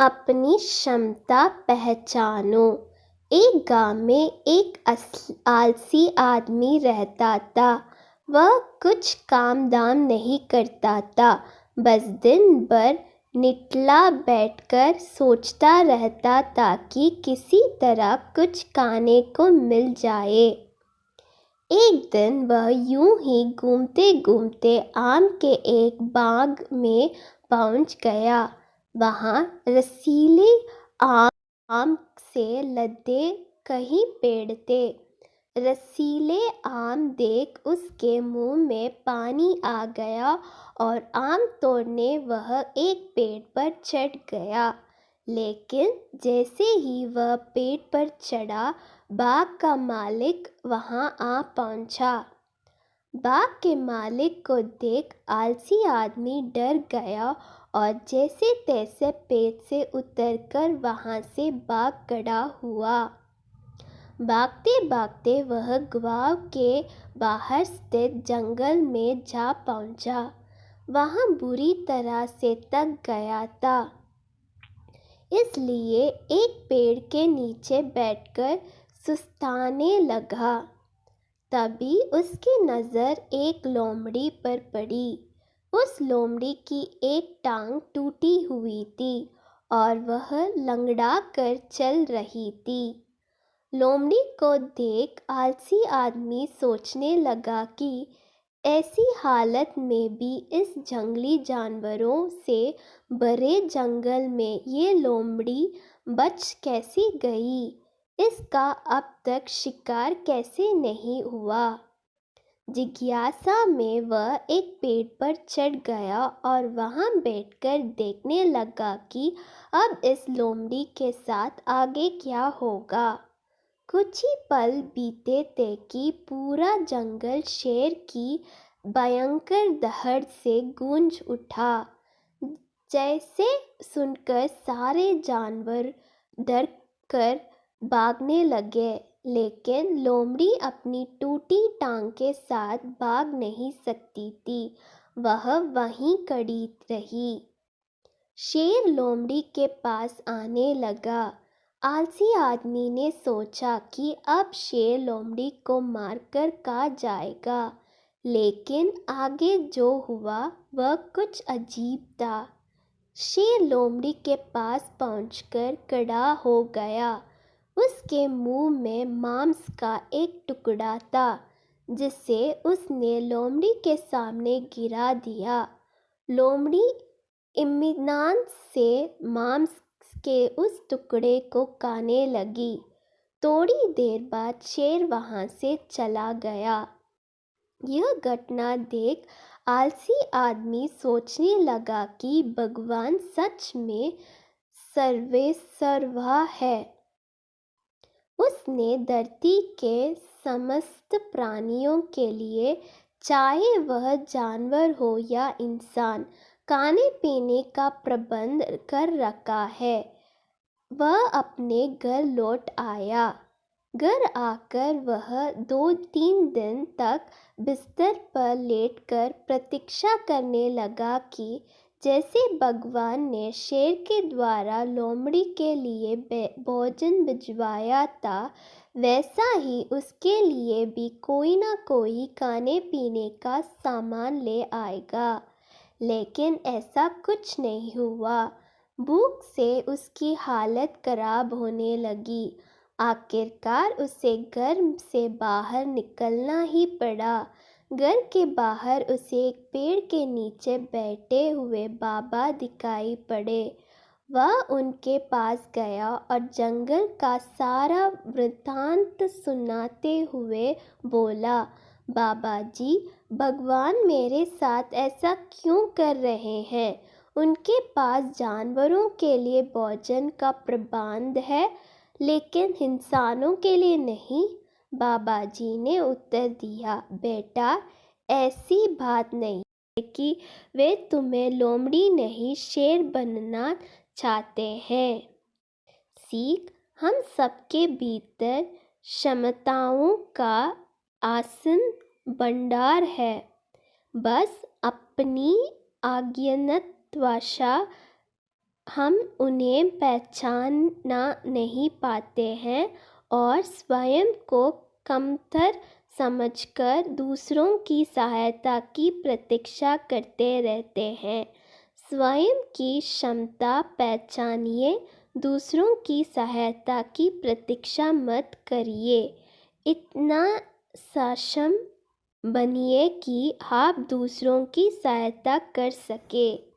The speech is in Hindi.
अपनी क्षमता पहचानो। एक गांव में एक आलसी आदमी रहता था। वह कुछ काम दाम नहीं करता था, बस दिन भर निठल्ला बैठकर सोचता रहता था कि किसी तरह कुछ खाने को मिल जाए। एक दिन वह यूं ही घूमते घूमते आम के एक बाग में पहुंच गया। वहां रसीले आम से लदे कई पेड़ थे। रसीले आम देख उसके मुंह में पानी आ गया और आम तोड़ने वह एक पेड़ पर चढ़ गया। लेकिन जैसे ही वह पेड़ पर चढ़ा, बाग का मालिक वहां आ पहुंचा। बाग के मालिक को देख आलसी आदमी डर गया और जैसे तैसे पेड़ से उतरकर वहां से भाग खड़ा हुआ। भागते भागते वह गांव के बाहर स्थित जंगल में जा पहुंचा। वहां बुरी तरह से थक गया था, इसलिए एक पेड़ के नीचे बैठकर सुस्ताने लगा। तभी उसकी नज़र एक लोमड़ी पर पड़ी। उस लोमड़ी की एक टांग टूटी हुई थी और वह लंगड़ा कर चल रही थी। लोमड़ी को देख आलसी आदमी सोचने लगा कि ऐसी हालत में भी इस जंगली जानवरों से भरे जंगल में ये लोमड़ी बच कैसे गई, इसका अब तक शिकार कैसे नहीं हुआ। जिज्ञासा में वह एक पेड़ पर चढ़ गया और वहां बैठकर देखने लगा कि अब इस लोमड़ी के साथ आगे क्या होगा। कुछ ही पल बीते थे कि पूरा जंगल शेर की भयंकर दहाड़ से गूंज उठा। जैसे सुनकर सारे जानवर डर कर भागने लगे, लेकिन लोमड़ी अपनी टूटी टांग के साथ भाग नहीं सकती थी। वह वहीं खड़ी रही। शेर लोमड़ी के पास आने लगा। आलसी आदमी ने सोचा कि अब शेर लोमड़ी को मारकर खा जाएगा, लेकिन आगे जो हुआ वह कुछ अजीब था। शेर लोमड़ी के पास पहुंचकर खड़ा हो गया। उसके मुंह में मांस का एक टुकड़ा था, जिसे उसने लोमड़ी के सामने गिरा दिया। लोमड़ी इत्मीनान से मांस के उस टुकड़े को खाने लगी। थोड़ी देर बाद शेर वहां से चला गया। यह घटना देख आलसी आदमी सोचने लगा कि भगवान सच में सर्वेसर्वा है। उसने धरती के समस्त प्राणियों के लिए, चाहे वह जानवर हो या इंसान, खाने पीने का प्रबंध कर रखा है। वह अपने घर लौट आया। घर आकर वह 2-3 दिन तक बिस्तर पर लेटकर प्रतीक्षा करने लगा कि जैसे भगवान ने शेर के द्वारा लोमड़ी के लिए भोजन भिजवाया था, वैसा ही उसके लिए भी कोई ना कोई खाने पीने का सामान ले आएगा। लेकिन ऐसा कुछ नहीं हुआ। भूख से उसकी हालत खराब होने लगी। आखिरकार उसे घर से बाहर निकलना ही पड़ा। घर के बाहर उसे एक पेड़ के नीचे बैठे हुए बाबा दिखाई पड़े। वह उनके पास गया और जंगल का सारा वृत्तांत सुनाते हुए बोला, बाबा जी, भगवान मेरे साथ ऐसा क्यों कर रहे हैं? उनके पास जानवरों के लिए भोजन का प्रबंध है, लेकिन इंसानों के लिए नहीं। बाबा जी ने उत्तर दिया, बेटा, ऐसी बात नहीं है कि वे तुम्हें लोमड़ी नहीं शेर बनना चाहते हैं। सीख, हम सबके भीतर क्षमताओं का आसन भंडार है। बस अपनी अज्ञानतवश हम उन्हें पहचानना नहीं पाते हैं और स्वयं को कमतर समझकर दूसरों की सहायता की प्रतीक्षा करते रहते हैं। स्वयं की क्षमता पहचानिए, दूसरों की सहायता की प्रतीक्षा मत करिए। इतना सक्षम बनिए कि आप दूसरों की सहायता कर सके।